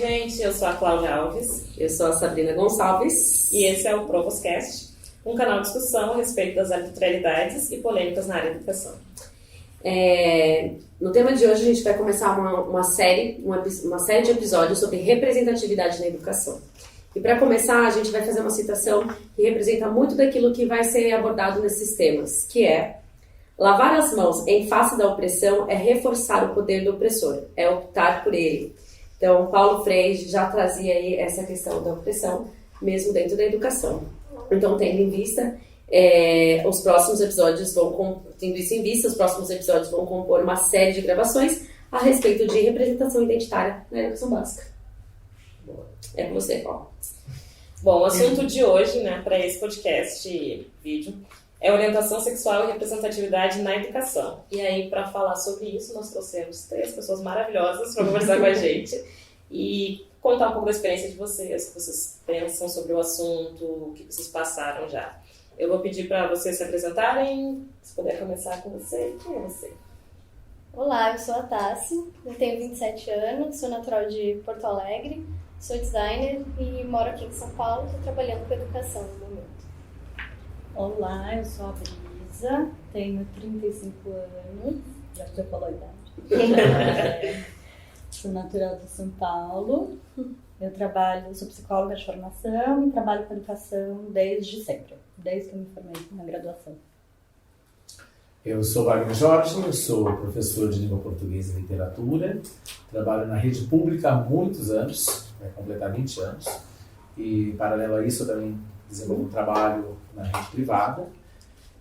gente, eu sou a Cláudia Alves. Eu sou a Sabrina Gonçalves. E esse é o Provoscast, um canal de discussão a respeito das arbitrariedades e polêmicas na área da educação. No tema de hoje a gente vai começar uma série de episódios sobre representatividade na educação. E para começar, a gente vai fazer uma citação que representa muito daquilo que vai ser abordado nesses temas, que é: lavar as mãos em face da opressão é reforçar o poder do opressor, é optar por ele. Então, Paulo Freire já trazia aí essa questão da opressão, mesmo dentro da educação. Então, tendo isso em vista, os próximos episódios vão compor uma série de gravações a respeito de representação identitária na educação básica. É com você, Paulo. Bom, o assunto de hoje, para esse podcast e vídeo, é orientação sexual e representatividade na educação. E aí, para falar sobre isso, nós trouxemos 3 pessoas maravilhosas para conversar com a gente e contar um pouco da experiência de vocês, o que vocês pensam sobre o assunto, o que vocês passaram já. Eu vou pedir para vocês se apresentarem. Se puder começar com você, quem é você? Olá, eu sou a Tassi, eu tenho 27 anos, sou natural de Porto Alegre, sou designer e moro aqui em São Paulo, estou trabalhando com educação no momento. Olá, eu sou a Brisa, tenho 35 anos, já falou a idade. Sou natural de São Paulo, sou psicóloga de formação e trabalho com educação desde sempre, desde que eu me formei na graduação. Eu sou Wagner Jorge, eu sou professor de língua portuguesa e literatura, trabalho na rede pública há muitos anos, vai completar 20 anos, e paralelo a isso eu também desenvolvo um trabalho na rede privada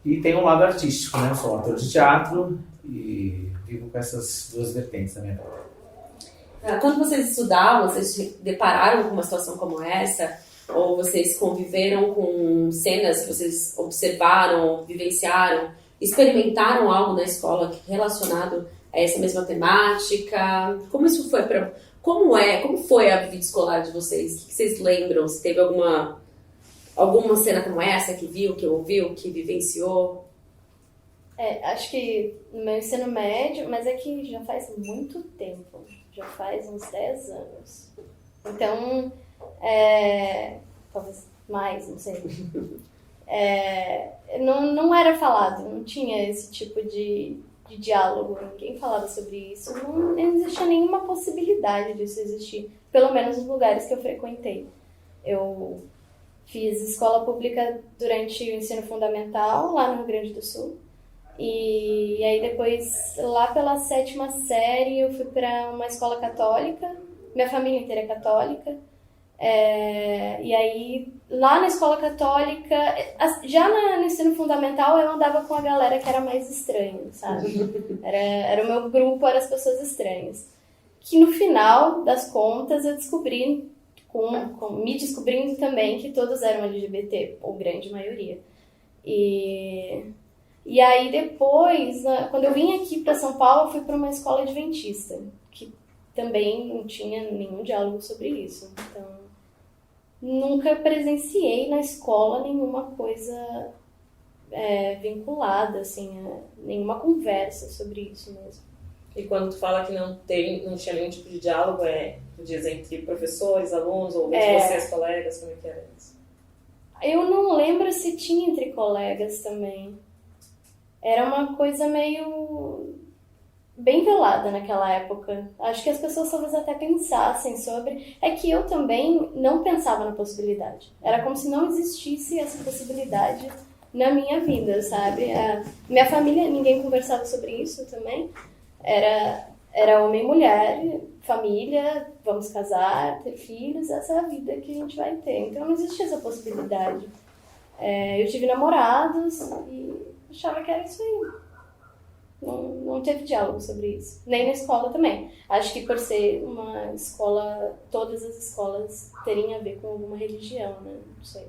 e tenho um lado artístico, né? Eu sou ator de teatro e vivo com essas 2 vertentes da minha vida. Quando vocês estudavam, vocês se depararam com uma situação como essa? Ou vocês conviveram com cenas que vocês observaram, vivenciaram, experimentaram algo na escola relacionado a essa mesma temática? Como isso foi como foi a vida escolar de vocês? O que vocês lembram? Se teve alguma cena como essa que viu, que ouviu, que vivenciou? Acho que no meu ensino médio, mas é que já faz muito tempo, já faz uns 10 anos. Então, talvez mais, não sei. Não era falado, não tinha esse tipo de diálogo, ninguém falava sobre isso, não existia nenhuma possibilidade disso existir, pelo menos nos lugares que eu frequentei. Eu fiz escola pública durante o ensino fundamental, lá no Rio Grande do Sul, e aí depois, lá pela 7ª série, eu fui para uma escola católica, minha família inteira é católica. E aí, lá na escola católica, já no ensino fundamental, eu andava com a galera que era mais estranha, sabe? Era o meu grupo, eram as pessoas estranhas. Que no final das contas, eu descobri, me descobrindo também, que todos eram LGBT, ou grande maioria. E aí depois, quando eu vim aqui para São Paulo, eu fui para uma escola adventista, que também não tinha nenhum diálogo sobre isso. Então, nunca presenciei na escola nenhuma coisa vinculada, assim, nenhuma conversa sobre isso mesmo. E quando tu fala que não tinha nenhum tipo de diálogo, tu diz entre professores, alunos, ou entre vocês, colegas, como é que era isso? Eu não lembro se tinha entre colegas também. Era uma coisa meio bem velada naquela época. Acho que as pessoas talvez até pensassem sobre... É que eu também não pensava na possibilidade. Era como se não existisse essa possibilidade na minha vida, sabe? Minha família, ninguém conversava sobre isso também. Era homem e mulher, família, vamos casar, ter filhos, essa é a vida que a gente vai ter. Então não existia essa possibilidade. Eu tive namorados e achava que era isso aí. Não teve diálogo sobre isso. Nem na escola também. Acho que por ser uma escola, todas as escolas teriam a ver com alguma religião, né? Não sei.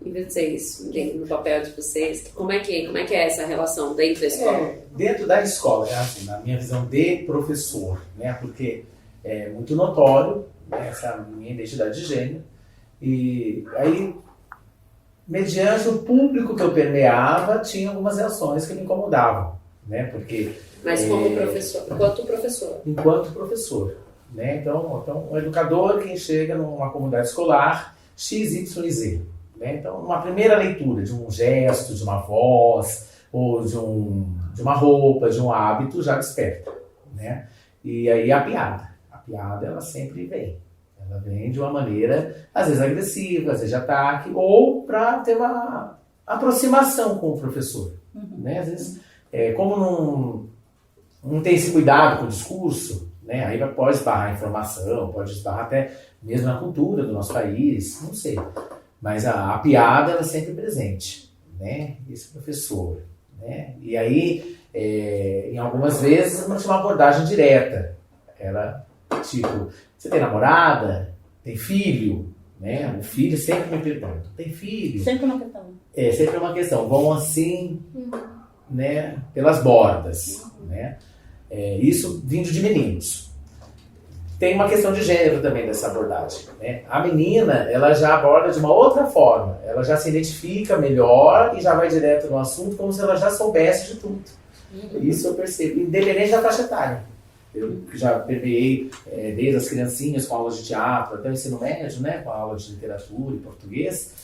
E vocês, no papel de vocês, como é que é essa relação dentro da escola? Dentro da escola, assim, na minha visão de professor, né? Porque é muito notório, né, essa minha identidade de gênero. E aí, mediante o público que eu permeava, tinha algumas reações que me incomodavam, né? Porque Mas como professor, enquanto professor. Enquanto professor, né? Então, um educador que chega numa comunidade escolar X, Y e Z, né? Então, uma primeira leitura de um gesto, de uma voz, ou de uma roupa, de um hábito, já desperta, né? E aí a piada ela sempre vem. Ela vem de uma maneira, às vezes agressiva, às vezes de ataque, ou para ter uma aproximação com o professor, né? Às vezes, como não tem esse cuidado com o discurso, né? Aí pode esbarrar a informação, pode esbarrar até mesmo na cultura do nosso país, não sei. Mas a piada ela é sempre presente, né? Esse professor, né? E aí, em algumas vezes, não tinha uma abordagem direta. Ela, tipo, você tem namorada? Tem filho? Né? O filho sempre me pergunta, tem filho? Sempre uma questão. Sempre uma questão. Vão assim, né? Pelas bordas, né? Isso vindo de meninos. Tem uma questão de gênero também dessa abordagem, né? A menina, ela já aborda de uma outra forma. Ela já se identifica melhor e já vai direto no assunto como se ela já soubesse de tudo. Isso eu percebo, independente da faixa etária. Eu já permeei desde as criancinhas com aulas de teatro até o ensino médio, né? Com aula de literatura e português.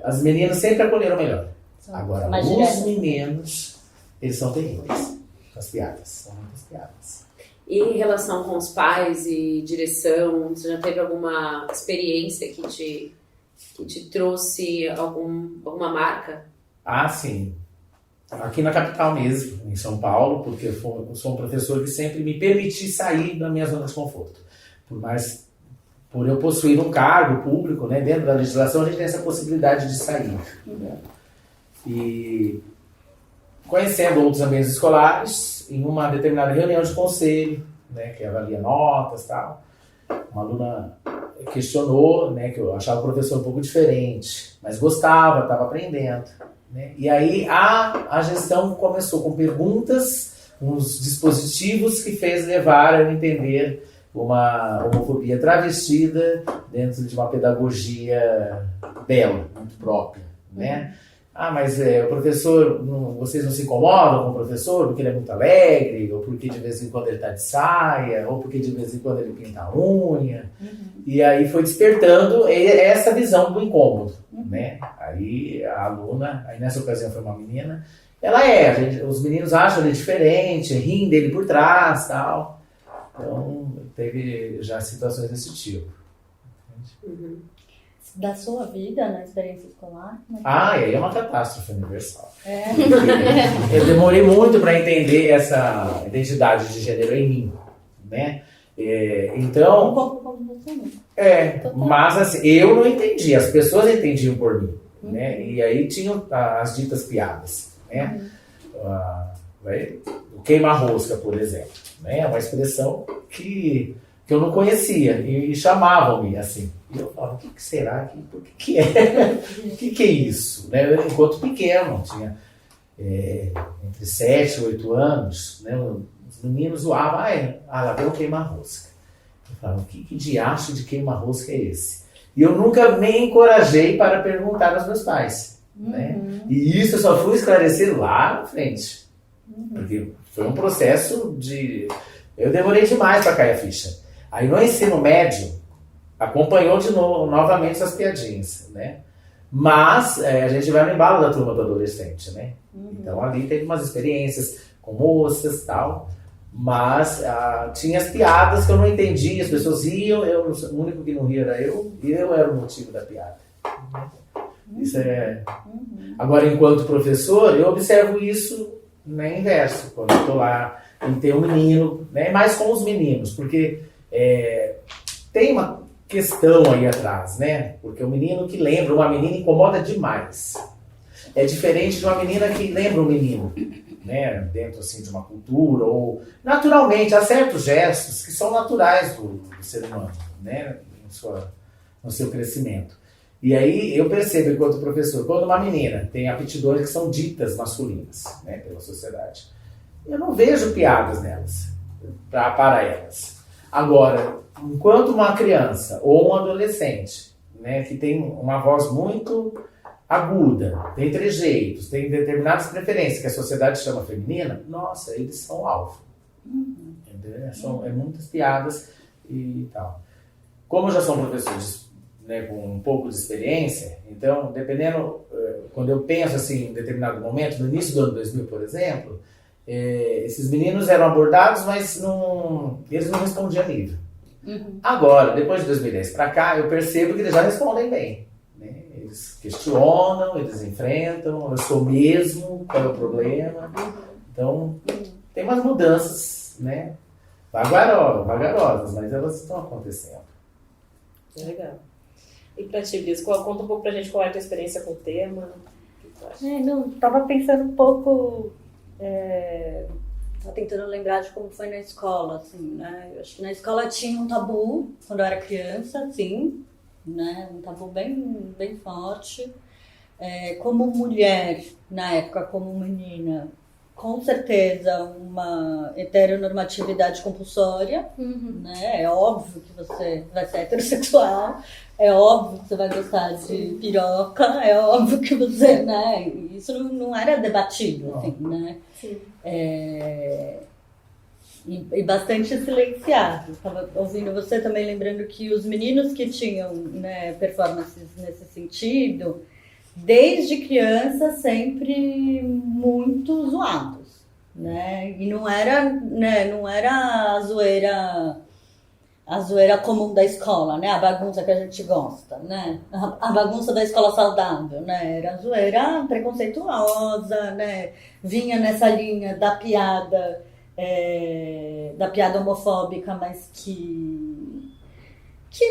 As meninas sempre acolheram melhor. Agora, os meninos, eles são terríveis. As piadas, são muitas piadas. E em relação com os pais e direção, você já teve alguma experiência que te trouxe alguma marca? Ah, sim. Aqui na capital mesmo, em São Paulo, porque eu sou um professor que sempre me permiti sair da minha zona de conforto. Por eu possuir um cargo público, né, dentro da legislação, a gente tem essa possibilidade de sair. Né? E conhecendo outros ambientes escolares, em uma determinada reunião de conselho, né, que avalia notas e tal, uma aluna questionou, né, que eu achava o professor um pouco diferente, mas gostava, estava aprendendo. Né? E aí a gestão começou com perguntas, uns dispositivos que fez levar a eu entender uma homofobia travestida dentro de uma pedagogia bela, muito própria. Né? Mas o professor, vocês não se incomodam com o professor porque ele é muito alegre, ou porque de vez em quando ele está de saia, ou porque de vez em quando ele pinta a unha. E aí foi despertando essa visão do incômodo. Né? Aí a aluna, aí nessa ocasião foi uma menina, os meninos acham ele diferente, riem dele por trás, tal. Então teve já situações desse tipo. Da sua vida, na experiência escolar? E aí é uma catástrofe universal. Eu demorei muito para entender essa identidade de gênero em mim, né? Então, um pouco como você mesmo. mas assim, eu não entendi, as pessoas entendiam por mim, né? E aí tinham as ditas piadas, né? O queima-rosca, por exemplo, né? É uma expressão que eu não conhecia e chamavam-me assim. E eu falava, o que será? Por que é? O que é isso? Né? Enquanto pequeno, tinha entre 7 e 8 anos, né? Os meninos zoavam, lá vem o queima-rosca. Eu falava, que diacho de queima-rosca é esse? E eu nunca me encorajei para perguntar aos meus pais. Né? E isso eu só fui esclarecer lá na frente. Porque foi um processo de... Eu demorei demais para cair a ficha. Aí no ensino médio, acompanhou de novo, novamente essas piadinhas, né? Mas a gente vai no embalo da turma do adolescente, né? Então ali teve umas experiências com moças e tal, mas tinha as piadas que eu não entendia, as pessoas riam, o único que não ria era eu, e eu era o motivo da piada. Isso é... Agora, enquanto professor, eu observo isso no inverso, quando eu estou lá em ter um menino, né? Mais com os meninos, porque tem uma questão aí atrás, né? Porque o menino que lembra uma menina incomoda demais. É diferente de uma menina que lembra um menino, né? Dentro assim de uma cultura, ou naturalmente, há certos gestos que são naturais do ser humano, né? No seu crescimento. E aí eu percebo, enquanto professor, quando uma menina tem aptidões que são ditas masculinas, né, pela sociedade, eu não vejo piadas nelas, para elas. Agora, enquanto uma criança ou um adolescente, né, que tem uma voz muito aguda, tem trejeitos, tem determinadas preferências que a sociedade chama feminina, nossa, eles são alvo. Entendeu? São muitas piadas e tal. Como já são professores, né, com um pouco de experiência, então, dependendo, quando eu penso assim, em determinado momento, no início do ano 2000, por exemplo, esses meninos eram abordados, mas eles não respondiam a nível. Agora, depois de 2010 para cá, eu percebo que eles já respondem bem. Né? Eles questionam, eles enfrentam, eu sou mesmo, qual é o problema. Então, tem umas mudanças, né? Vagarosas, mas elas estão acontecendo. Legal. E pra ti, Brisa, conta um pouco pra gente qual é a tua experiência com o tema. O que tu acha? Tava pensando um pouco, tava tentando lembrar de como foi na escola, assim, né? Eu acho que na escola tinha um tabu quando eu era criança, sim, né? Um tabu bem, bem forte. Como mulher, na época, como menina, com certeza uma heteronormatividade compulsória, né? É óbvio que você vai ser heterossexual, é óbvio que você vai gostar de piroca, é óbvio que você, né? Isso não era debatido, assim, né? Sim. E bastante silenciado. Estava ouvindo você também, lembrando que os meninos que tinham, né, performances nesse sentido, desde criança, sempre muito zoados, né? E não era, né, não era a zoeira comum da escola, né? A bagunça que a gente gosta, né? A bagunça da escola saudável, né? Era a zoeira preconceituosa, né? Vinha nessa linha da piada homofóbica, mas que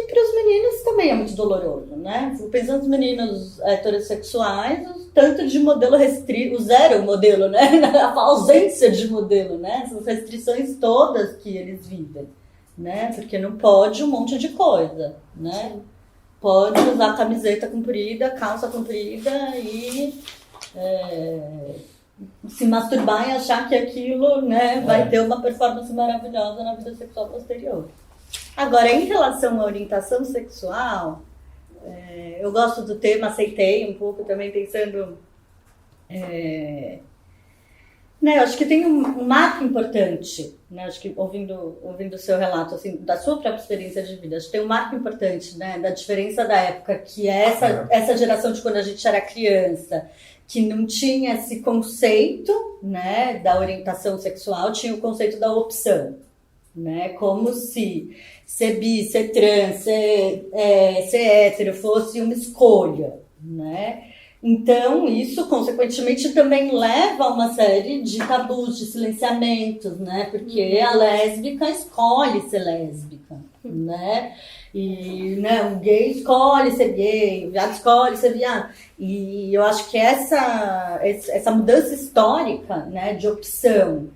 para os meninos também é muito doloroso, né? Fico pensando nos meninos heterossexuais, o tanto de modelo restrito, o zero modelo, né? A ausência de modelo, né? Essas restrições todas que eles vivem, né? Porque não pode um monte de coisa, né? Sim. Pode usar camiseta comprida, calça comprida e se masturbar e achar que aquilo, né, vai ter uma performance maravilhosa na vida sexual posterior. Agora, em relação à orientação sexual, eu gosto do tema, aceitei um pouco também pensando... né, eu acho que tem um marco importante, né, acho que ouvindo o seu relato, assim, da sua própria experiência de vida, acho que tem um marco importante, né, da diferença da época, que é essa geração de quando a gente era criança, que não tinha esse conceito, né, da orientação sexual, tinha o conceito da opção, né, como se ser bi, ser trans, ser hétero fosse uma escolha, né. Então, isso, consequentemente, também leva a uma série de tabus, de silenciamentos, né? Porque a lésbica escolhe ser lésbica, né? E, né, o gay escolhe ser gay, o viado escolhe ser viado. E eu acho que essa mudança histórica, né, de opção,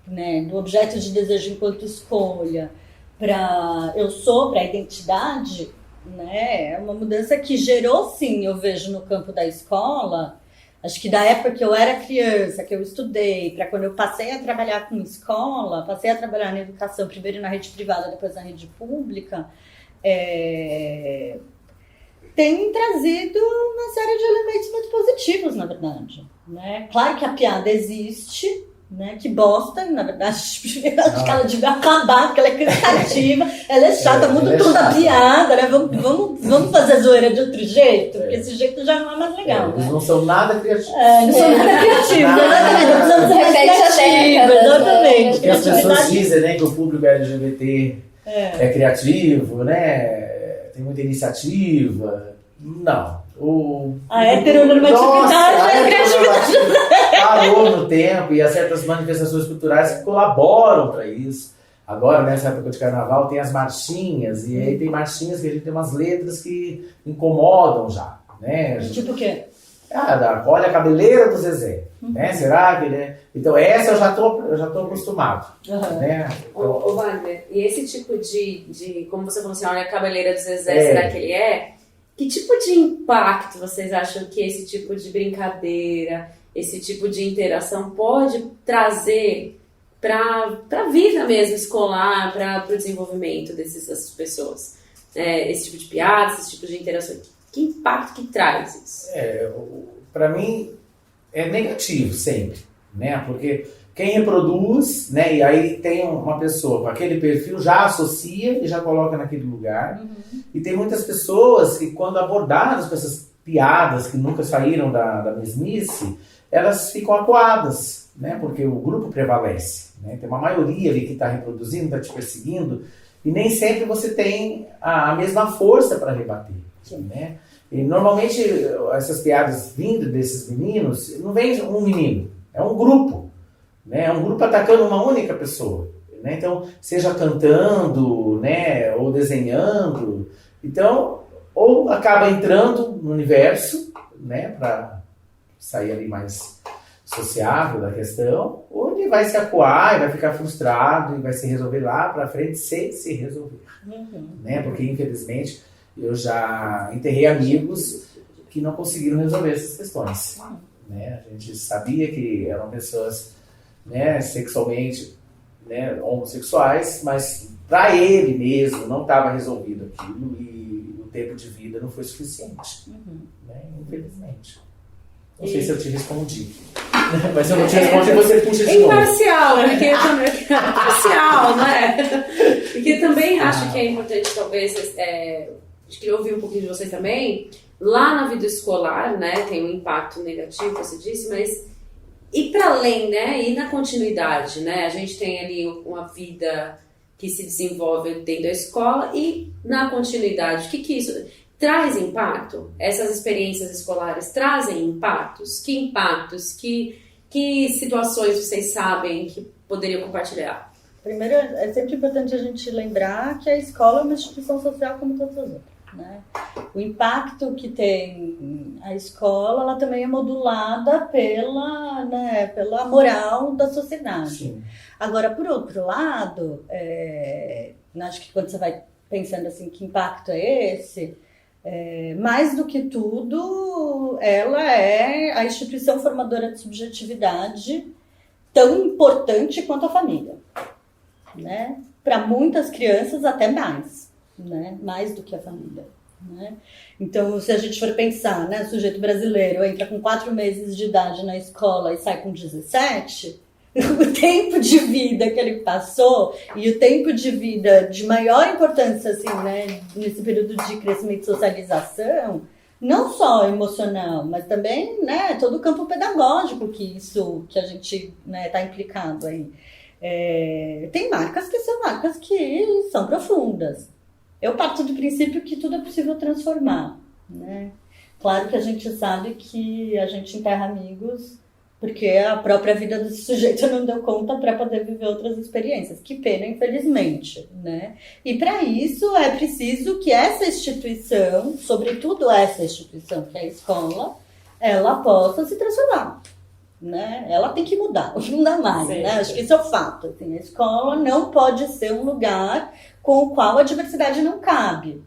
né, do objeto de desejo enquanto escolha, para a identidade... né? É uma mudança que gerou, sim, eu vejo no campo da escola. Acho que da época que eu era criança, que eu estudei, para quando eu passei a trabalhar com escola, passei a trabalhar na educação, primeiro na rede privada, depois na rede pública, tem trazido uma série de elementos muito positivos, na verdade, né? Claro que a piada existe, né, que bosta, na verdade, acho que ela devia acabar, porque ela é cansativa, ela é chata, muda toda a piada, né? Vamos fazer a zoeira de outro jeito, porque esse jeito já não é mais legal. Eles não são nada criativos. Não são nada criativos, exatamente. Não precisamos ser mais criativos, exatamente. Porque as pessoas dizem, né, que o público LGBT é criativo, né? Tem muita iniciativa. Não. A heteronormatividade é criatividade. Parou no tempo e há certas manifestações culturais que colaboram para isso. Agora, nessa época de carnaval, tem as marchinhas, e aí tem marchinhas que a gente tem umas letras que incomodam já, né? Tipo o quê? Olha a cabeleira do Zezé, né? Será que ele Então, essa eu já tô acostumado, né? Ô, Wagner, e esse tipo de como você falou assim, olha a cabeleira do Zezé, será que ele é? Que tipo de impacto vocês acham que esse tipo de brincadeira, esse tipo de interação pode trazer para a vida mesmo escolar, para o desenvolvimento dessas pessoas? Esse tipo de piada, esse tipo de interação. Que impacto que traz isso? Para mim, é negativo sempre, né? Porque quem reproduz, né? E aí tem uma pessoa com aquele perfil, já associa e já coloca naquele lugar. E tem muitas pessoas que, quando abordadas com essas piadas que nunca saíram da mesmice, elas ficam acuadas, né? Porque o grupo prevalece, né? Tem uma maioria ali que está reproduzindo, está te perseguindo, e nem sempre você tem a mesma força para rebater, né? E normalmente essas piadas vindo desses meninos, não vem um menino, é um grupo, né? É um grupo atacando uma única pessoa, né? Então, seja cantando, né? Ou desenhando, então, ou acaba entrando no universo, né? Para sair ali mais sociável da questão, ou ele vai se acuar e vai ficar frustrado e vai se resolver lá para frente sem se resolver, né? Porque infelizmente eu já enterrei amigos que não conseguiram resolver essas questões, né? A gente sabia que eram pessoas, né, sexualmente, né, homossexuais, mas para ele mesmo não estava resolvido aquilo e o tempo de vida não foi suficiente, né? Infelizmente. Não sei se eu te respondi. Mas se eu não te respondi, você puxa de novo. Imparcial, porque também parcial, não é? Porque também acho que é importante, talvez, acho que eu ouvi um pouquinho de vocês também. Lá na vida escolar, né, tem um impacto negativo, você disse, mas e para além, né, e na continuidade, né? A gente tem ali uma vida que se desenvolve dentro da escola e na continuidade, o que isso traz impacto? Essas experiências escolares trazem impactos? Que impactos? Que situações vocês sabem que poderiam compartilhar? Primeiro, é sempre importante a gente lembrar que a escola é uma instituição social como todas as outras, né? O impacto que tem a escola, ela também é modulada pela moral da sociedade. Sim. Agora, por outro lado, acho que quando você vai pensando assim, que impacto é esse? Mais do que tudo, ela é a instituição formadora de subjetividade tão importante quanto a família, né? Para muitas crianças até mais, né? Mais do que a família, né? Então, se a gente for pensar, né, o sujeito brasileiro entra com 4 meses de idade na escola e sai com 17, o tempo de vida que ele passou e o tempo de vida de maior importância, assim, né, nesse período de crescimento e socialização, não só emocional, mas também, né, todo o campo pedagógico que a gente, né, tá implicado aí. Tem marcas que são profundas. Eu parto do princípio que tudo é possível transformar, né? Claro que a gente sabe que a gente enterra amigos porque a própria vida desse sujeito não deu conta para poder viver outras experiências. Que pena, infelizmente, né? E para isso é preciso que essa instituição, sobretudo essa instituição que é a escola, ela possa se transformar, né? Ela tem que mudar, não dá mais, sim, né? Sim. Acho que isso é o fato. Assim, a escola não pode ser um lugar com o qual a diversidade não cabe.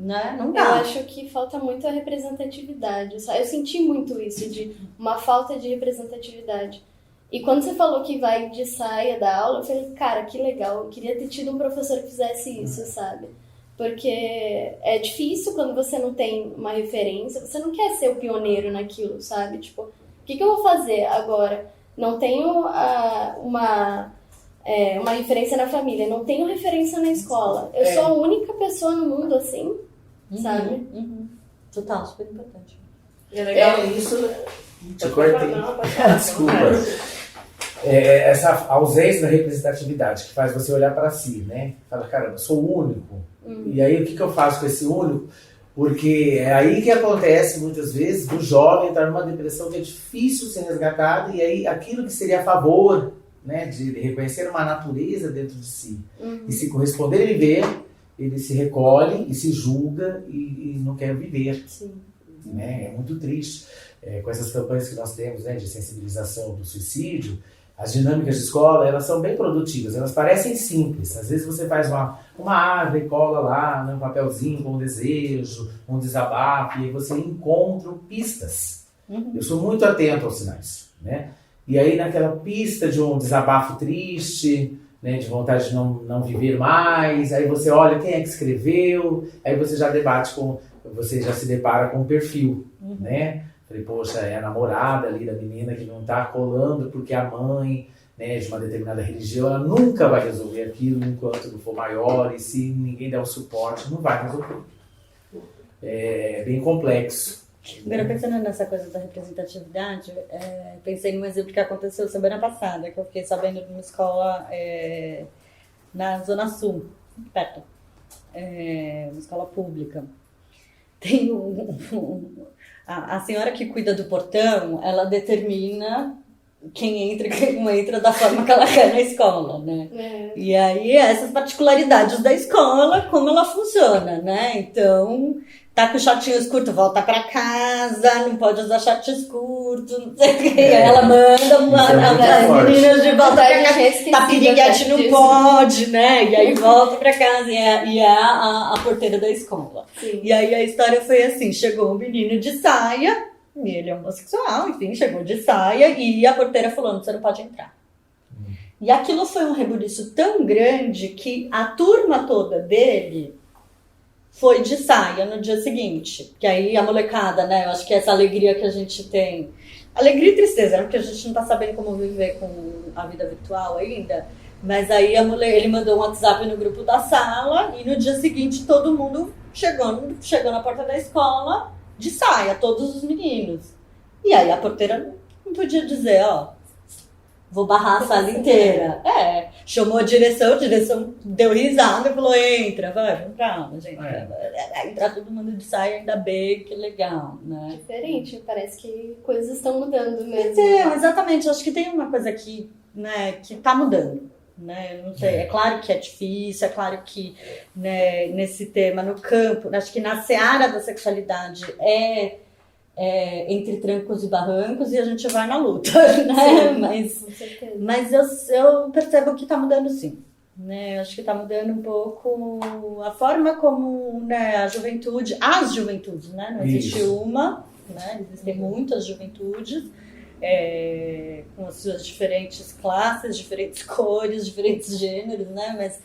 Né? Não dá. Eu acho que falta muito a representatividade. Eu senti muito isso, de uma falta de representatividade. E quando você falou que vai de saia da aula, eu falei, cara, que legal, eu queria ter tido um professor que fizesse isso, sabe? Porque é difícil quando você não tem uma referência, você não quer ser o pioneiro naquilo, sabe? Tipo, o que eu vou fazer agora? Não tenho uma referência na família, não tenho referência na escola. Eu sou a única pessoa no mundo assim, sabe? Total, super importante. É legal isso. Te cortei. Desculpa. Essa ausência da representatividade que faz você olhar para si, né? Fala, cara, eu sou o único. E aí o que eu faço com esse único? Porque é aí que acontece muitas vezes do jovem estar numa depressão que é difícil ser resgatado, e aí aquilo que seria a favor, né, de reconhecer uma natureza dentro de si e se corresponder a viver, ele se recolhe e se julga e não quer viver. Sim. Né? É muito triste. Com essas campanhas que nós temos, né, de sensibilização do suicídio, as dinâmicas de escola, elas são bem produtivas, elas parecem simples. Às vezes você faz uma árvore, cola lá, né, um papelzinho com um desejo, um desabafo, e aí você encontra pistas. Eu sou muito atento aos sinais, né? E aí naquela pista de um desabafo triste, né, de vontade de não viver mais, aí você olha quem é que escreveu, aí você já debate com você já se depara com o perfil, né? Falei, poxa, é a namorada ali da menina que não tá colando porque a mãe, né, de uma determinada religião, ela nunca vai resolver aquilo enquanto não for maior, e se ninguém der o suporte, não vai resolver. É bem complexo. Agora, pensando nessa coisa da representatividade, pensei num exemplo que aconteceu semana passada, que eu fiquei sabendo de uma escola na Zona Sul, perto, uma escola pública. Tem a senhora que cuida do portão, ela determina quem entra e quem não entra da forma que ela quer na escola, né? E aí, essas particularidades da escola, como ela funciona, né? Então, tá com shortinhos curtos, volta pra casa, não pode usar shorts curtos, não sei o que. Aí ela manda as meninas de volta pra casa. Tá piriguete, não pode, né? E aí volta pra casa e é a porteira da escola. Sim. E aí a história foi assim, chegou um menino de saia, e ele é homossexual, enfim, chegou de saia, e a porteira falou, você não pode entrar. E aquilo foi um rebuliço tão grande que a turma toda dele foi de saia no dia seguinte. Que aí a molecada, né? Eu acho que é essa alegria que a gente tem. Alegria e tristeza, né? Porque a gente não tá sabendo como viver com a vida virtual ainda. Mas aí ele mandou um WhatsApp no grupo da sala e no dia seguinte todo mundo chegou na porta da escola de saia, todos os meninos. E aí a porteira não podia dizer, vou barrar a sala inteira. Chamou a direção deu risada e falou, entra, vamos entrar, gente. Entrar todo mundo de saia, ainda bem, que legal, né? Diferente, parece que coisas estão mudando mesmo. Então, exatamente, acho que tem uma coisa aqui, né, que tá mudando. Né? Não sei, é claro que é difícil, é claro que, né, nesse tema, no campo, acho que na seara da sexualidade entre trancos e barrancos e a gente vai na luta, né? Mas eu percebo que está mudando sim, né? Acho que está mudando um pouco a forma como, né, as juventudes, né? Não existe uma, né? Existem muitas juventudes, com as suas diferentes classes, diferentes cores, diferentes gêneros, né? Mas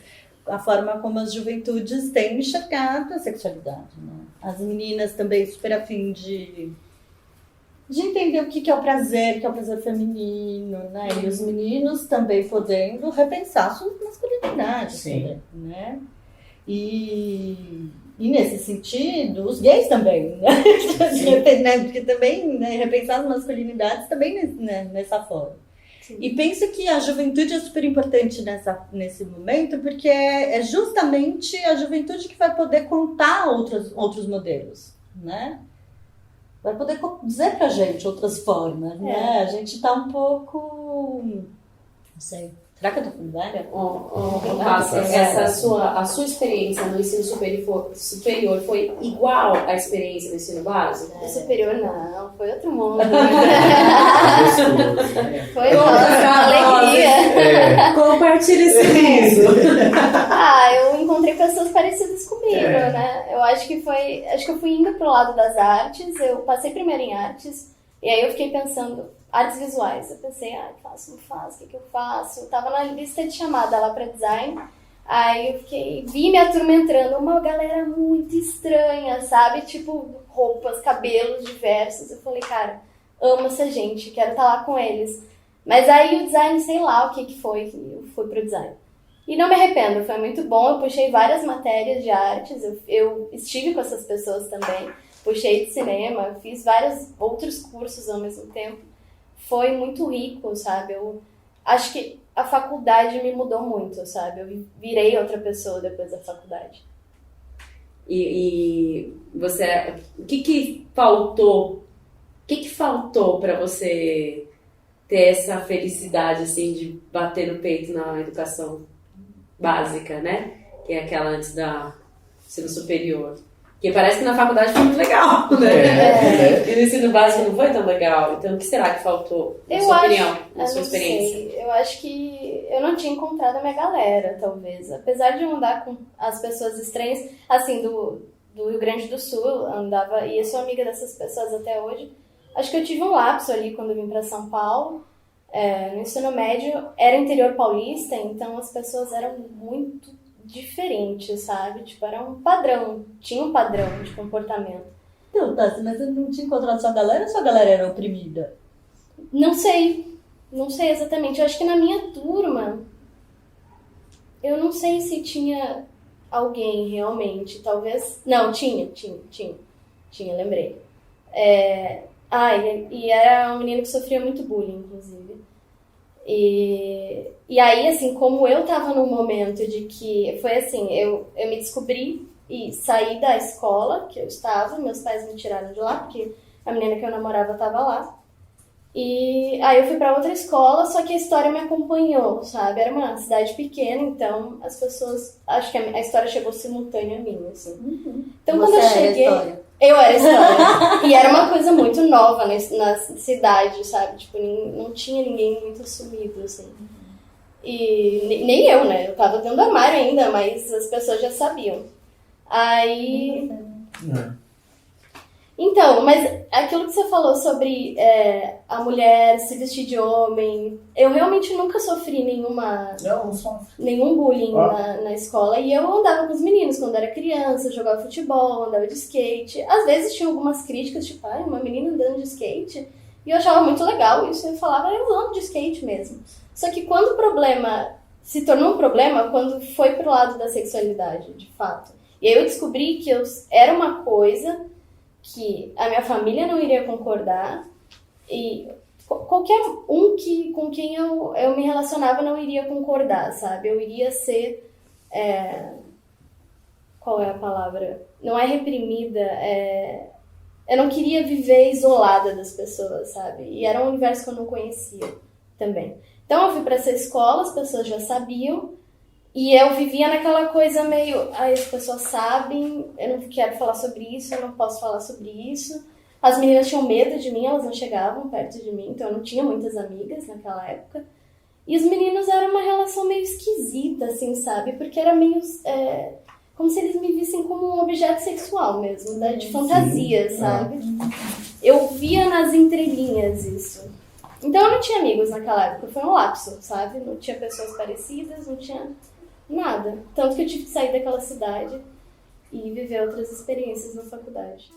a forma como as juventudes têm enxergado a sexualidade, né? As meninas também super afim de entender o que é o prazer feminino, né? E os meninos também podendo repensar suas masculinidades, né? E nesse sentido, os gays também, né? Porque também, né, repensar as masculinidades também, né, nessa forma. Sim. E penso que a juventude é super importante nesse momento, porque é justamente a juventude que vai poder contar outros modelos, né? Vai poder dizer pra gente outras formas, né? A gente tá um pouco... Não sei. Será que eu tô falando velha? A sua experiência no ensino superior foi igual à experiência no ensino básico? No superior não, foi outro mundo. Foi uma alegria. Compartilha esse riso. Eu encontrei pessoas parecidas comigo, né? Eu acho que eu fui indo pro lado das artes, eu passei primeiro em artes, e aí eu fiquei pensando, artes visuais, eu pensei, faço, o que eu faço? Eu tava na lista de chamada lá pra design, aí eu vi minha turma entrando, uma galera muito estranha, sabe? Tipo, roupas, cabelos diversos, eu falei, cara, amo essa gente, quero estar lá com eles. Mas aí o design, sei lá o que foi, eu fui pro design. E não me arrependo, foi muito bom, eu puxei várias matérias de artes, eu estive com essas pessoas também, puxei de cinema, fiz vários outros cursos ao mesmo tempo. Foi muito rico, sabe? Eu acho que a faculdade me mudou muito, sabe? Eu virei outra pessoa depois da faculdade. E você... O que faltou? O que faltou para você ter essa felicidade, assim, de bater no peito na educação básica, né? Que é aquela antes da ensino superior. Porque parece que na faculdade foi muito legal, né? E no ensino básico não foi tão legal. Então, o que será que faltou, na sua opinião, na sua experiência? Sei. Eu acho que eu não tinha encontrado a minha galera, talvez. Apesar de eu andar com as pessoas estranhas, assim, do Rio Grande do Sul, andava, e eu sou amiga dessas pessoas até hoje. Acho que eu tive um lapso ali quando eu vim para São Paulo. No ensino médio, era interior paulista, então as pessoas eram muito diferente, sabe? Tipo, era um padrão, tinha um padrão de comportamento. Então, Tassi, mas você não tinha encontrado sua galera ou sua galera era oprimida? Não sei exatamente. Eu acho que na minha turma, eu não sei se tinha alguém realmente, talvez... Não, tinha, lembrei. E era um menino que sofria muito bullying, inclusive. E aí, assim, como eu tava num momento de que... Foi assim, eu me descobri e saí da escola que eu estava, meus pais me tiraram de lá, porque a menina que eu namorava tava lá. E aí eu fui pra outra escola, só que a história me acompanhou, sabe? Era uma cidade pequena, então as pessoas... Acho que a história chegou simultânea a mim, assim. Então quando eu cheguei... Eu era a história. E era uma coisa muito nova na cidade, sabe? Tipo, não tinha ninguém muito assumido, assim. E nem eu, né? Eu tava dentro do armário ainda, mas as pessoas já sabiam. Aí... Então, mas aquilo que você falou sobre a mulher se vestir de homem, eu realmente nunca sofri nenhum bullying na escola. E eu andava com os meninos quando era criança, jogava futebol, andava de skate. Às vezes tinha algumas críticas, tipo, uma menina andando de skate. E eu achava muito legal isso, eu falava, eu ando de skate mesmo. Só que quando o problema se tornou um problema, quando foi pro lado da sexualidade, de fato. E aí eu descobri que era uma coisa que a minha família não iria concordar e qualquer um com quem eu me relacionava não iria concordar, sabe? Eu iria ser... qual é a palavra? Não é reprimida, eu não queria viver isolada das pessoas, sabe? E era um universo que eu não conhecia também. Então eu fui para essa escola, as pessoas já sabiam, e eu vivia naquela coisa meio, as pessoas sabem, eu não quero falar sobre isso, eu não posso falar sobre isso. As meninas tinham medo de mim, elas não chegavam perto de mim, então eu não tinha muitas amigas naquela época. E os meninos eram uma relação meio esquisita, assim, sabe? Porque era meio... como se eles me vissem como um objeto sexual mesmo, né? De fantasia, sabe? Eu via nas entrelinhas isso. Então eu não tinha amigos naquela época, foi um lapso, sabe? Não tinha pessoas parecidas, não tinha nada. Tanto que eu tive que sair daquela cidade e viver outras experiências na faculdade.